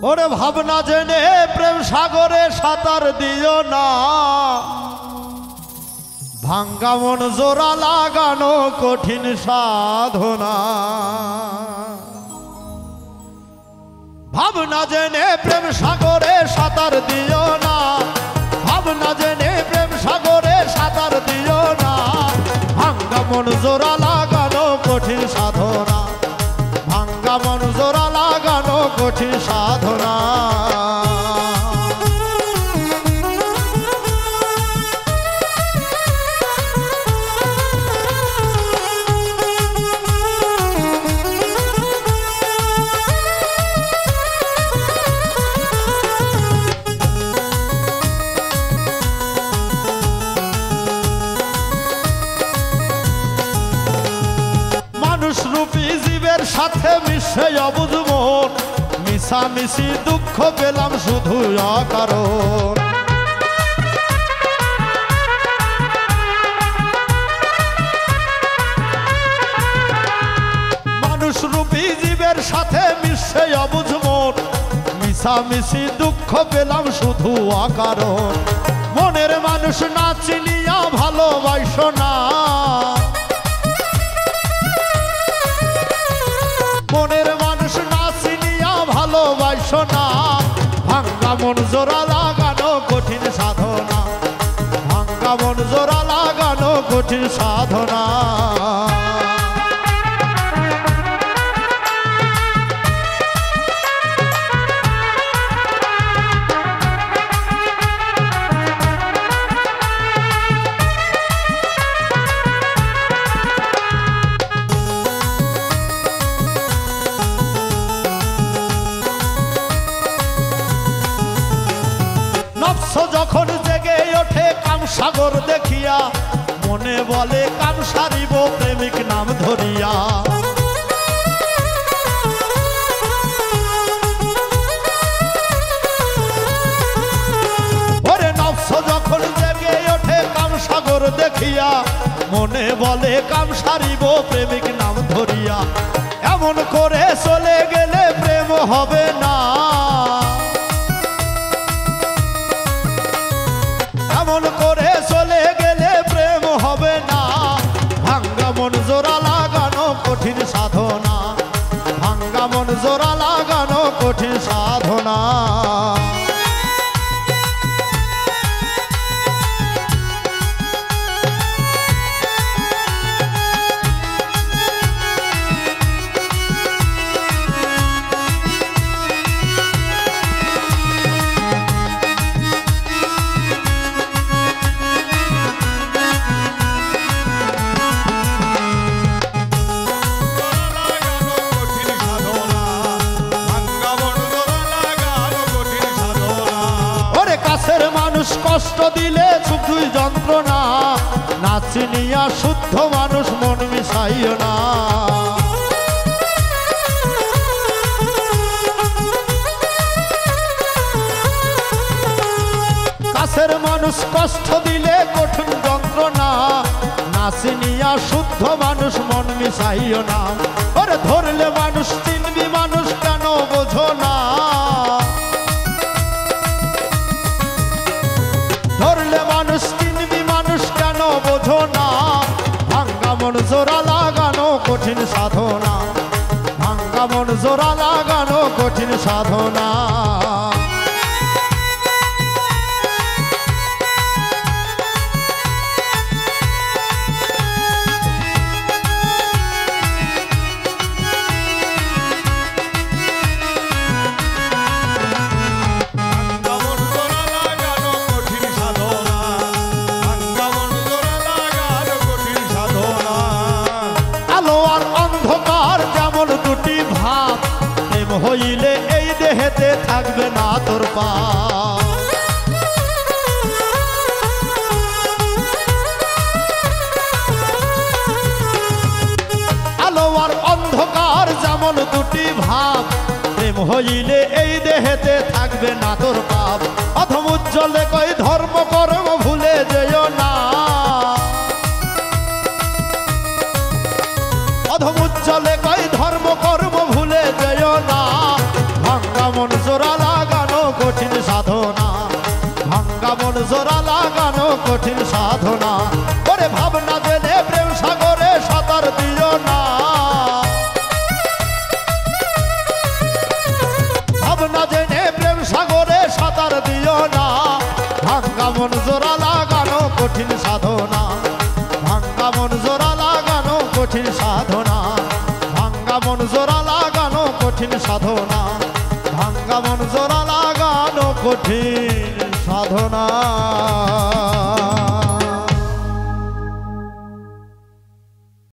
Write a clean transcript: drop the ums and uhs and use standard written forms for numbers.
ওরে ভাবনা জেনে প্রেম সাগরে সাঁতার দিও না, ভাঙ্গা মন জোড়া লাগানো কঠিন সাধনা। ভাবনা জেনে প্রেম সাগরে সাঁতার দিও না, ভাবনা জেনে প্রেম সাগরে সাঁতার দিও না, ভাঙ্গা মন জোড়া লাগানো কঠিন সাধনা, ভাঙ্গা মন জোড়া লাগানো কঠিন সাধনা। রূপী জীবের সাথে মিশে অবুঝ মন, মিশামিশি দুঃখ পেলাম শুধু অকারণ। মানুষ রূপী জীবের সাথে মিশে অবুঝ মন, মিশামিশি দুঃখ পেলাম শুধু অকারণ। মনের মানুষ না চিনিয়া ভালোবাসো না, মনের মানুষ না চিনিয়া ভালোবাসো না, ভাঙ্গা মন জোড়া লাগানো কঠিন সাধনা, ভাঙ্গা মন জোড়া লাগানো কঠিন সাধনা। যখন জেগে ওঠে কাম সাগর দেখিয়া, মনে বলে কাম সারিব প্রেমিক নাম ধরিয়া। ওরে নফস যখন জেগে ওঠে কাম সাগর দেখিয়া, মনে বলে কাম সারিব প্রেমিক নাম ধরিয়া। এমন করে চলে গেলে প্রেম হবে না, এমন করে চলে গেলে প্রেম হবে না, ভাঙ্গা মন জোড়া লাগানো কঠিন সাধনা, ভাঙ্গা মন জোড়া লাগানো কঠিন সাধনা। মানুষ কষ্ট দিলে শুধুই যন্ত্রণা, না চিনিয়া শুদ্ধ মানুষ মন মিশাইও না। কাছের মানুষ কষ্ট দিলে কঠিন যন্ত্রণা, না চিনিয়া শুদ্ধ মানুষ মন মিশাইও না। ওরে ধরলে মানুষ চিনবি মানুষ কেন বোঝো না, ধরলে মানুষ চিনবি মানুষ কেন বোঝো না, ভাঙ্গা মন জোড়া লাগানো কঠিন সাধনা, ভাঙ্গা মন জোড়া লাগানো কঠিন সাধনা। দুটি ভাব প্রেম হইলে এই দেহেতে থাকবে না তোর পাপ। আলো আর অন্ধকার যেমন দুটি ভাব, প্রেম হইলে এই দেহেতে থাকবে না তোর পাপ। অধম উজ্জ্বলে কই ধর্ম কর্ম ভুলে যেও না, অধম উজ্জ্বলে কই ধর্ম কর্ম ভুলে যেও না, ভাঙ্গা মন জোড়া কঠিন সাধনা। ওরে ভাবনা জেনে প্রেম সাগরে সাঁতার দিও না, ভাবনা জেনে প্রেম সাগরে সাঁতার দিও না। ভাঙ্গা মন জোড়া লাগানো কঠিন সাধনা, ভাঙ্গা মন জোড়া লাগানো কঠিন সাধনা, ভাঙ্গা মন জোড়া লাগানো কঠিন সাধনা, ভাঙ্গা মন জোড়া লাগানো কঠিন সাধনা।